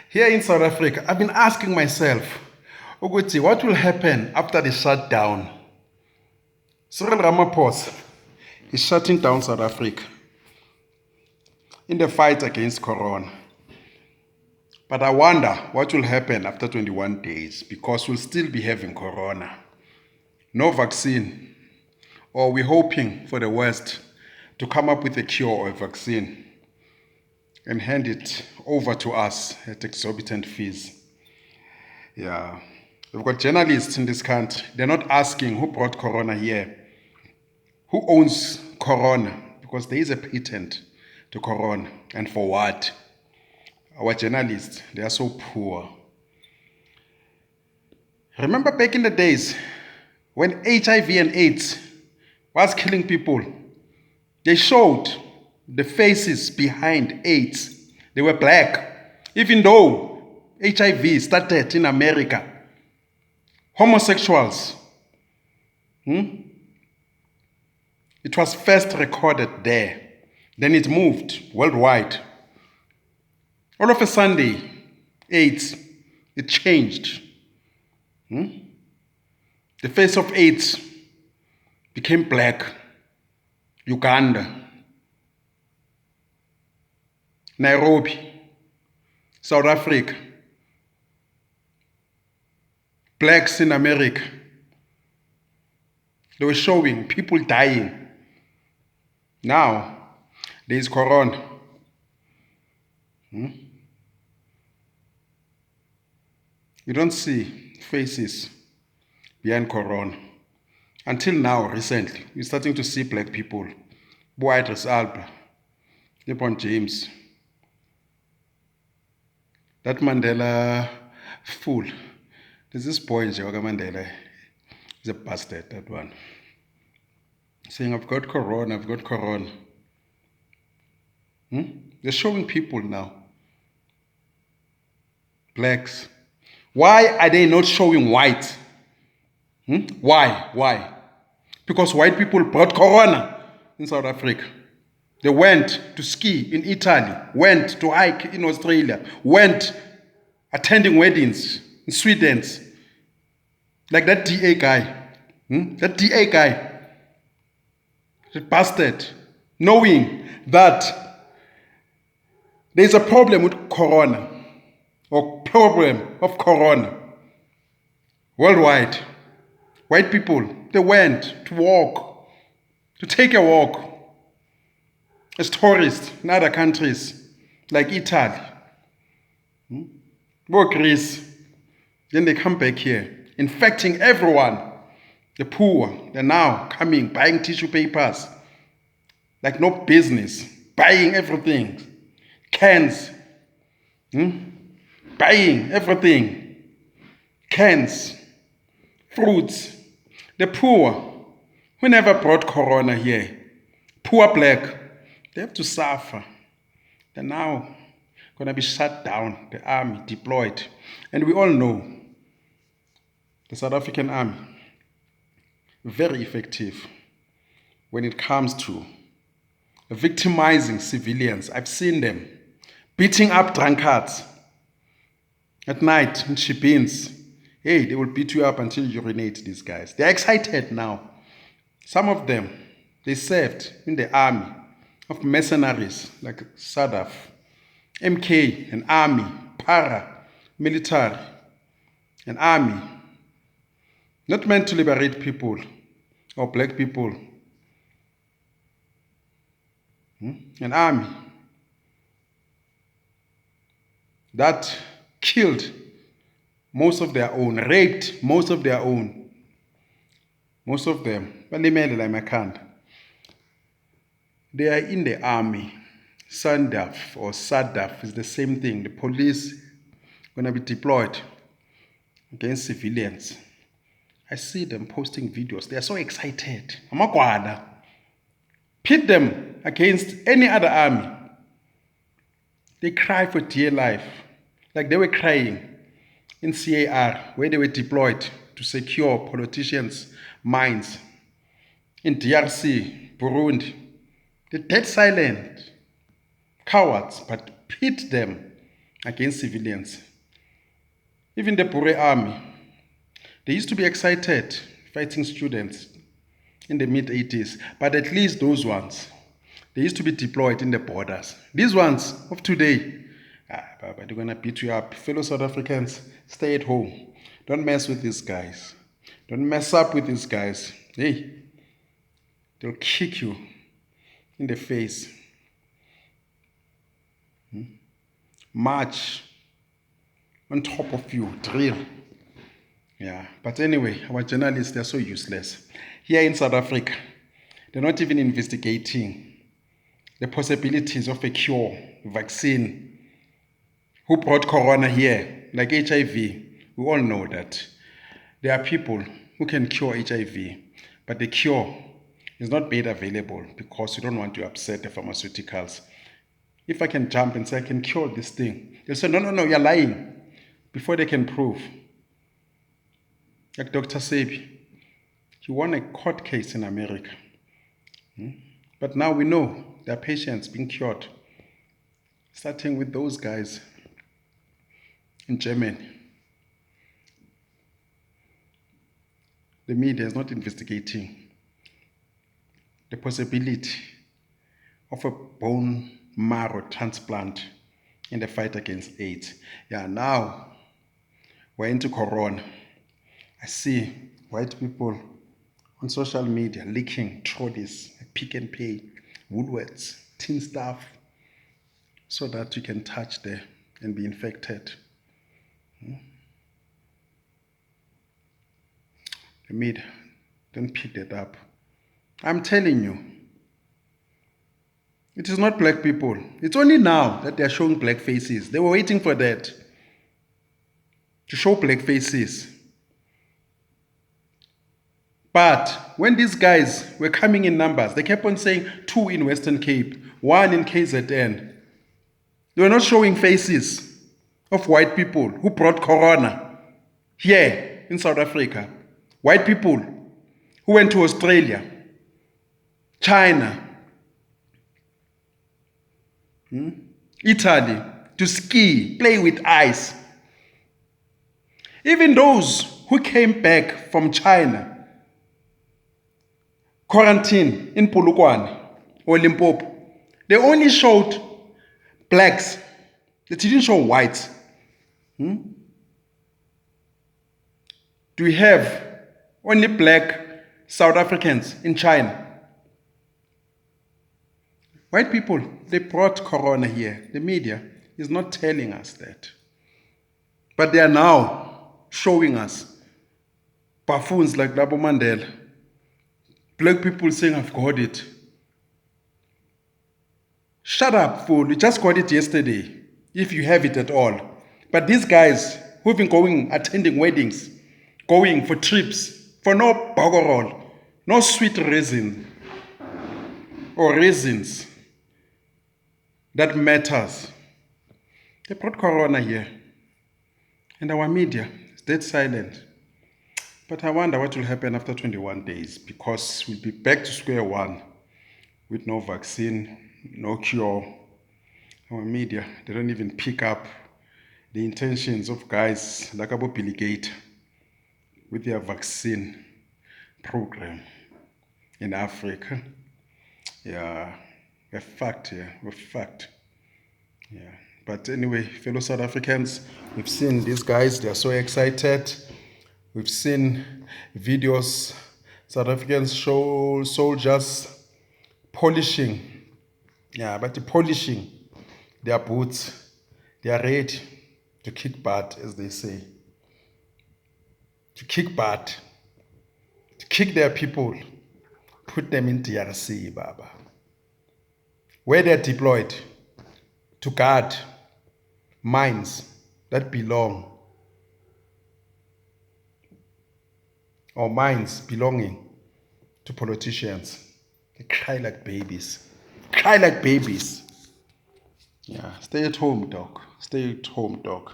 Here in South Africa, I've been asking myself, Uguti, what will happen after the shutdown? Cyril Ramaphosa is shutting down South Africa in the fight against Corona. But I wonder what will happen after 21 days because we'll still be having Corona. No vaccine, or we're hoping for the West to come up with a cure or a vaccine and hand it over to us at exorbitant fees. Yeah. We've got journalists in this country. They're not asking who brought Corona here, who owns Corona, because there is a patent to Corona, and for what? Our journalists, they are so poor. Remember back in the days when HIV and AIDS was killing people, they showed the faces behind AIDS. They were black. Even though HIV started in America, homosexuals, it was first recorded there. Then it moved worldwide. All of a Sunday, AIDS, it changed. The face of AIDS became black. Uganda, Nairobi, South Africa, blacks in America. They were showing people dying. Now, there is Corona. You don't see faces behind Corona. Until now, recently, we're starting to see black people. Idris Alba, LeBron James. That Mandela fool. There's this boy in Joga Mandela. He's a bastard, that one. Saying, I've got Corona, I've got Corona. They're showing people now. Blacks. Why are they not showing white? Why? Because white people brought Corona in South Africa. They went to ski in Italy, went to hike in Australia, went attending weddings in Sweden. Like that DA guy. That DA guy. That bastard. Knowing that there's a problem with Corona, or problem of Corona worldwide. White people, they went to walk, to take a walk as tourists in other countries like Italy, or Greece. Then they come back here, infecting everyone. The poor, they're now coming, buying tissue papers like no business, buying everything, cans, buying everything, cans, fruits. The poor, who never brought Corona here, poor black, they have to suffer. They're now going to be shut down, the army deployed. And we all know the South African army, very effective when it comes to victimizing civilians. I've seen them beating up drunkards at night in Shibins. Hey, they will beat you up until you urinate, these guys. They're excited now. Some of them, they served in the army of mercenaries like SADF, MK, an army, para-military, an army, not meant to liberate people or black people. An army that killed most of their own, raped most of their own. Most of them, they are in the army. SANDF or SADF is the same thing. The police going to be deployed against civilians. I see them posting videos. They are so excited. Pit them against any other army. They cry for dear life. Like they were crying in CAR, where they were deployed to secure politicians' minds. In DRC, Burundi, they're dead silent. Cowards, but pit them against civilians. Even the Bure army, they used to be excited fighting students in the mid-80s, but at least those ones, they used to be deployed in the borders. These ones of today, they're going to beat you up. Fellow South Africans, stay at home. Don't mess with these guys. Don't mess up with these guys. Hey, they'll kick you in the face. March on top of you, drill. Yeah, but anyway, our journalists, they're so useless. Here in South Africa, they're not even investigating the possibilities of a cure, vaccine. Who brought corona here? Like HIV, we all know that there are people who can cure HIV, but the cure is not made available because you don't want to upset the pharmaceuticals. If I can jump and say I can cure this thing, they'll say, no, you're lying, before they can prove. Like Dr. Sebi, he won a court case in America. But now we know there are patients being cured, starting with those guys in Germany. The media is not investigating the possibility of a bone marrow transplant in the fight against AIDS. Yeah, now we're into corona. I see white people on social media leaking trolleys, Pick and Pay, Woolworths, tin stuff, so that you can touch there and be infected. The media don't pick that up. I'm telling you, it is not black people. It's only now that they're showing black faces. They were waiting for that, to show black faces. But when these guys were coming in numbers, they kept on saying 2 in Western Cape, 1 in KZN. They were not showing faces of white people who brought corona here in South Africa. White people who went to Australia, China, Italy to ski, play with ice. Even those who came back from China, quarantine in Polokwane or Limpopo, they only showed blacks. They didn't show whites. Do we have only black South Africans in China? White people, they brought corona here. The media is not telling us that. But they are now showing us buffoons like Labo Mandela. Black people saying, I've got it. Shut up, fool. You just got it yesterday, if you have it at all. But these guys who've been attending weddings, going for trips, for no bogorol, no sweet resin or raisins that matters. They brought corona here. And our media is dead silent. But I wonder what will happen after 21 days, because we'll be back to square one with no vaccine, no cure. Our media, they don't even pick up the intentions of guys like Bill Gates with their vaccine program in Africa. Yeah, we're fucked here. We're fucked. Yeah. But anyway, fellow South Africans, we've seen these guys, they're so excited. We've seen videos, South Africans show soldiers polishing. Yeah, but they're polishing their boots. They are ready to kick butt, as they say. To kick butt. To kick their people. Put them in DRC, Baba. Where they're deployed to guard mines that belong, or mines belonging to politicians. They cry like babies. Cry like babies. Yeah, stay at home, dog. Stay at home, dog.